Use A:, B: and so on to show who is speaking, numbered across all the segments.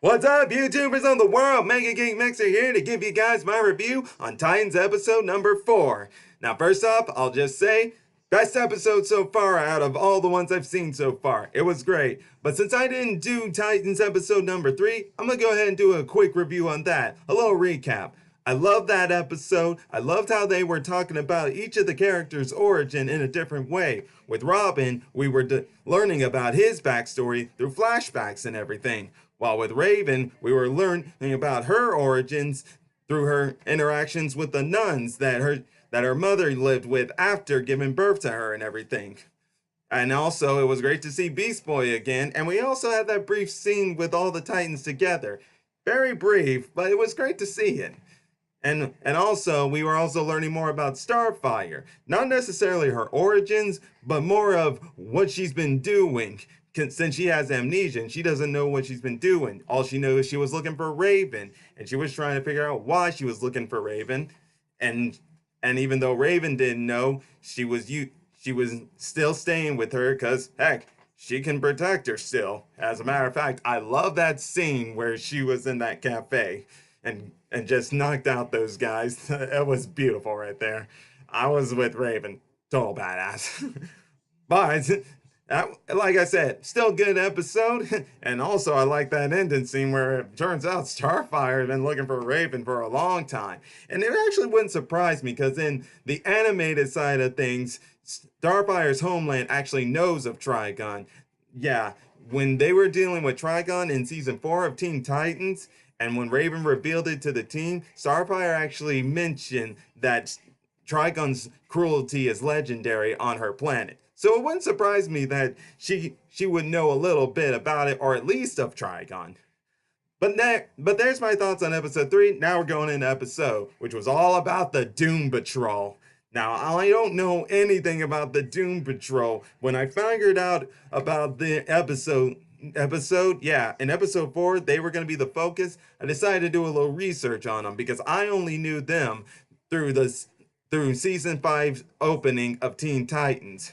A: What's up, YouTubers on the world? MegaGeek Mixer here to give you guys my review on Titans episode number 4. Now, first off, I'll just say, best episode so far out of all the ones I've seen so far. It was great. But since I didn't do Titans episode number 3, I'm going to go ahead and do a quick review on that. A little recap. I love that episode. I loved how they were talking about each of the characters' origin in a different way. With Robin, we were learning about his backstory through flashbacks and everything. While with Raven, we were learning about her origins through her interactions with the nuns that her mother lived with after giving birth to her and everything. And also, it was great to see Beast Boy again, and we also had that brief scene with all the Titans together. Very brief, but it was great to see it. And also, we were also learning more about Starfire. Not necessarily her origins, but more of what she's been doing. Since she has amnesia and she doesn't know what she's been doing. All she knows is she was looking for Raven. And she was trying to figure out why she was looking for Raven. And even though Raven didn't know, she was still staying with her because, heck, she can protect her still. As a matter of fact, I love that scene where she was in that cafe and just knocked out those guys. It was beautiful right there. I was with Raven. Total badass. But, like I said, still good episode. And also, I like that ending scene where it turns out Starfire had been looking for Raven for a long time. And it actually wouldn't surprise me because in the animated side of things, Starfire's homeland actually knows of Trigon. Yeah, when they were dealing with Trigon in season 4 of Teen Titans, and when Raven revealed it to the team, Starfire actually mentioned that Trigon's cruelty is legendary on her planet. So it wouldn't surprise me that she would know a little bit about it, or at least of Trigon. But there's my thoughts on episode 3. Now we're going into episode, which was all about the Doom Patrol. Now, I don't know anything about the Doom Patrol. When I figured out about the episode, yeah, in episode 4, they were going to be the focus. I decided to do a little research on them because I only knew them through season 5's opening of Teen Titans,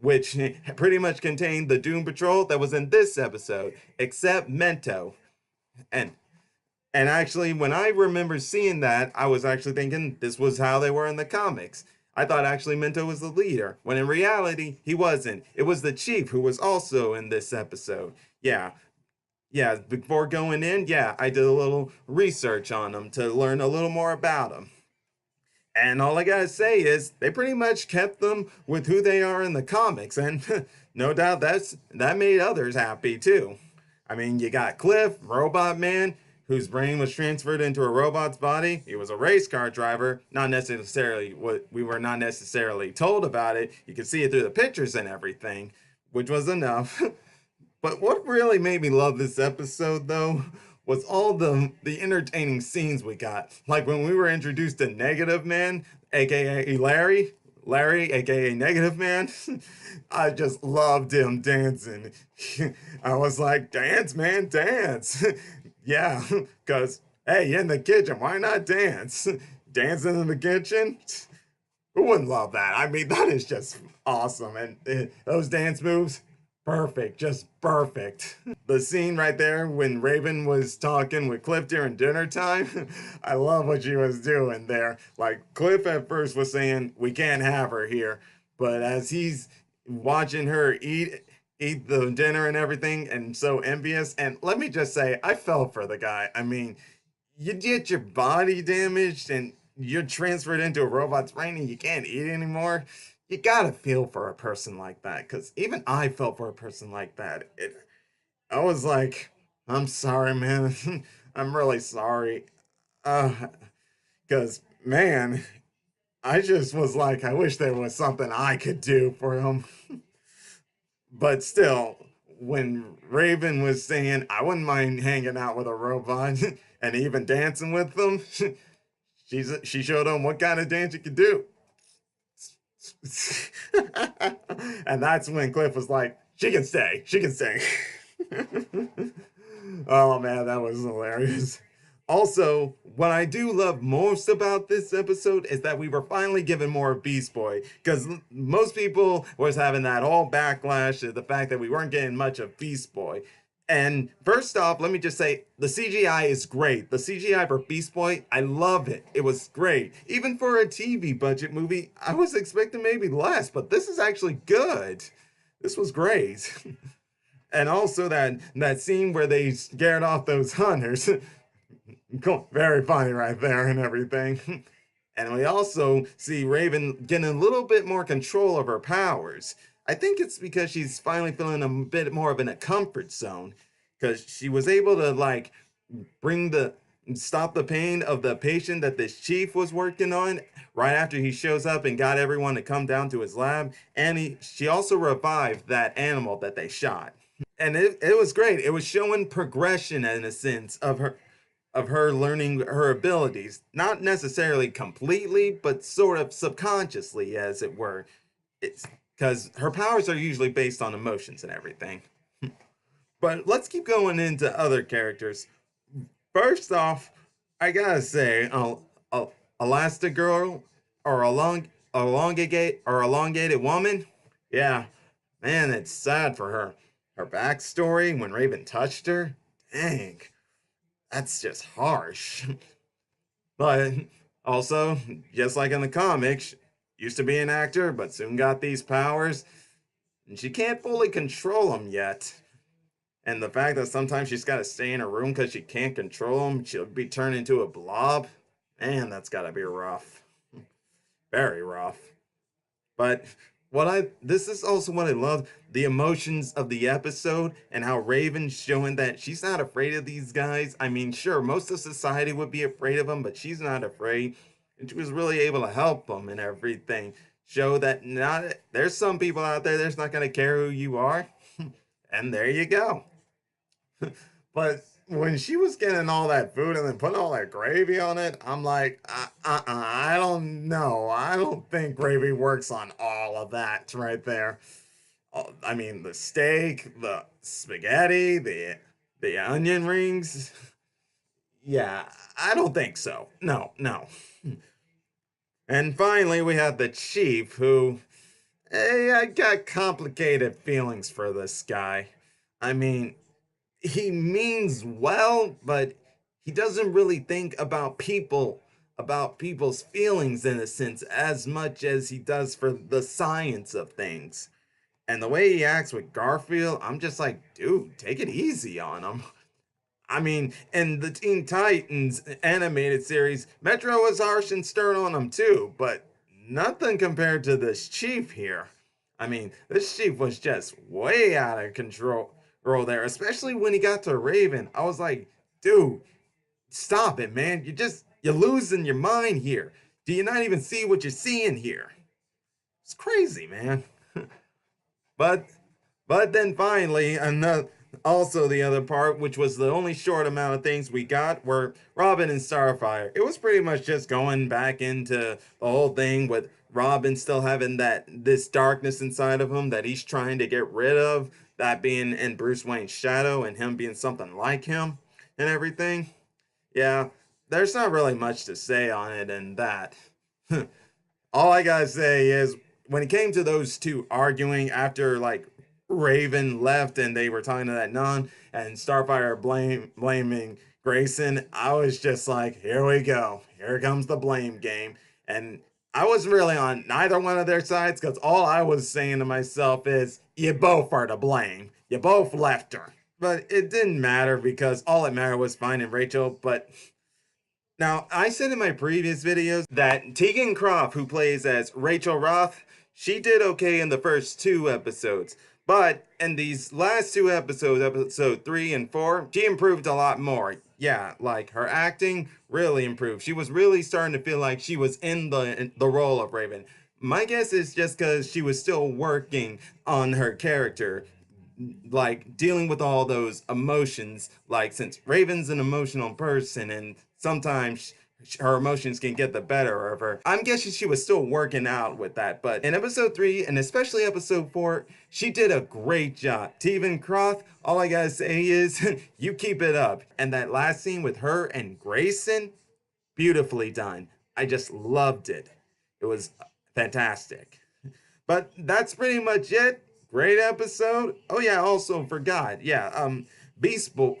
A: which pretty much contained the Doom Patrol that was in this episode, except Mento. And actually, when I remember seeing that, I was actually thinking this was how they were in the comics. I thought actually Mento was the leader, when in reality, he wasn't. It was the Chief who was also in this episode. Yeah, before going in, yeah, I did a little research on them to learn a little more about them. And all I gotta say is, they pretty much kept them with who they are in the comics, and no doubt that made others happy too. I mean, you got Cliff, Robot Man, whose brain was transferred into a robot's body. He was a race car driver, not necessarily what we were not necessarily told about it. You could see it through the pictures and everything, which was enough. But what really made me love this episode, though, was all the entertaining scenes we got. Like when we were introduced to Negative Man, aka Larry, aka Negative Man. I just loved him dancing. I was like, dance, man, dance. Yeah, because, hey, in the kitchen, why not dance? Dancing in the kitchen? Who wouldn't love that? I mean, that is just awesome. And those dance moves, perfect, just perfect. The scene right there when Raven was talking with Cliff during dinner time, I love what she was doing there. Like, Cliff at first was saying, we can't have her here. But as he's watching her eat the dinner and everything, and so envious, and let me just say, I fell for the guy. I mean, you get your body damaged and you're transferred into a robot's brain and you can't eat anymore. You gotta feel for a person like that, because even I felt for a person like that. I was like, I'm sorry, man. I'm really sorry. Because, man, I just was like, I wish there was something I could do for him. But still, when Raven was saying, I wouldn't mind hanging out with a robot and even dancing with them, she showed him what kind of dance you could do. And that's when Cliff was like, she can stay. Oh man, that was hilarious. Also, what I do love most about this episode is that we were finally given more of Beast Boy, because most people was having that whole backlash to the fact that we weren't getting much of Beast Boy. And first off, let me just say the CGI is great. The CGI for Beast Boy, I love it. It was great. Even for a TV budget movie, I was expecting maybe less, but this is actually good. This was great. And also that scene where they scared off those hunters. Very funny right there and everything. And we also see Raven getting a little bit more control of her powers. I think it's because she's finally feeling a bit more of in a comfort zone. Because she was able to like bring the stop the pain of the patient that this chief was working on right after he shows up and got everyone to come down to his lab. And she also revived that animal that they shot. And it was great. It was showing progression in a sense of her learning her abilities, not necessarily completely, but sort of subconsciously, as it were. It's because her powers are usually based on emotions and everything. But let's keep going into other characters. First off, I gotta say, Elastigirl or elongated woman, yeah, man, it's sad for her. Her backstory when Raven touched her, dang, that's just harsh. But also, just like in the comics, used to be an actor, but soon got these powers, and she can't fully control them yet. And the fact that sometimes she's got to stay in her room because she can't control them, she'll be turned into a blob. Man, that's got to be rough. Very rough. But this is also what I love, the emotions of the episode and how Raven's showing that she's not afraid of these guys. I mean, sure, most of society would be afraid of them, but she's not afraid. And she was really able to help them and everything. Show that not there's some people out there that's not gonna care who you are. And there you go. But when she was getting all that food and then putting all that gravy on it, I'm like, I don't know. I don't think gravy works on all of that right there. I mean, the steak, the spaghetti, the onion rings. Yeah, I don't think so. No, no. And finally, we have the chief, who, hey, I got complicated feelings for this guy. I mean, he means well, but he doesn't really think about people's feelings in a sense as much as he does for the science of things. And the way he acts with Garfield, I'm just like, dude, take it easy on him. I mean, in the Teen Titans animated series, Metro was harsh and stern on him too, but nothing compared to this chief here. I mean, this chief was just way out of control there, especially when he got to Raven. I was like, dude, stop it, man. You're losing your mind here. Do you not even see what you're seeing here? It's crazy, man. But then finally, another also the other part, which was the only short amount of things we got, were Robin and Starfire. It was pretty much just going back into the whole thing with Robin still having this darkness inside of him that he's trying to get rid of, that being in Bruce Wayne's shadow and him being something like him and everything. Yeah, there's not really much to say on it and that. All I gotta say is when it came to those two arguing after like Raven left and they were talking to that nun and Starfire blaming Grayson, I was just like, here we go. Here comes the blame game. And I wasn't really on neither one of their sides because all I was saying to myself is, you both are to blame. You both left her. But it didn't matter because all it mattered was finding Rachel. But now, I said in my previous videos that Tegan Croft, who plays as Rachel Roth, she did okay in the first two episodes. But in these last two episodes, episode 3 and 4, she improved a lot more. Yeah, like her acting really improved. She was really starting to feel like she was in the role of Raven. My guess is just because she was still working on her character, like dealing with all those emotions, like since Raven's an emotional person and sometimes her emotions can get the better of her. I'm guessing she was still working out with that, but in episode 3 and especially episode 4, she did a great job. Tegan Croft, all I gotta say is you keep it up. And that last scene with her and Grayson, beautifully done. I just loved it. It was fantastic. But that's pretty much it. Great episode. Oh yeah, also forgot. Yeah, Beast Boy,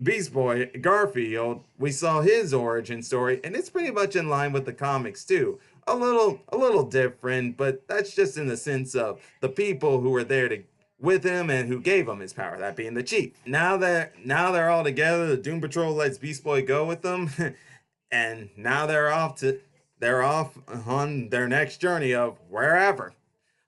A: Beast Boy Garfield, we saw his origin story, and it's pretty much in line with the comics too. A little different, but that's just in the sense of the people who were there to with him and who gave him his power, that being the chief. Now they're all together. The Doom Patrol lets Beast Boy go with them, and now they're off on their next journey of wherever.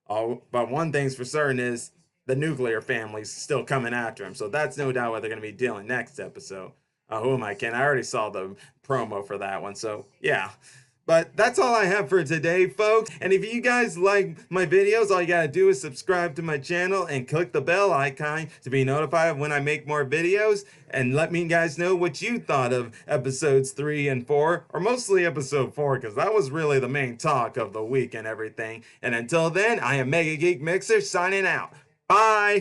A: Oh, but one thing's for certain is the nuclear family's still coming after him. So that's no doubt what they're going to be dealing next episode. Who am I kidding? I already saw the promo for that one. So yeah. But that's all I have for today, folks. And if you guys like my videos, all you gotta do is subscribe to my channel and click the bell icon to be notified when I make more videos. And let me guys know what you thought of episodes 3 and 4, or mostly episode 4, because that was really the main talk of the week and everything. And until then, I am MegaGeek Mixer signing out. Bye!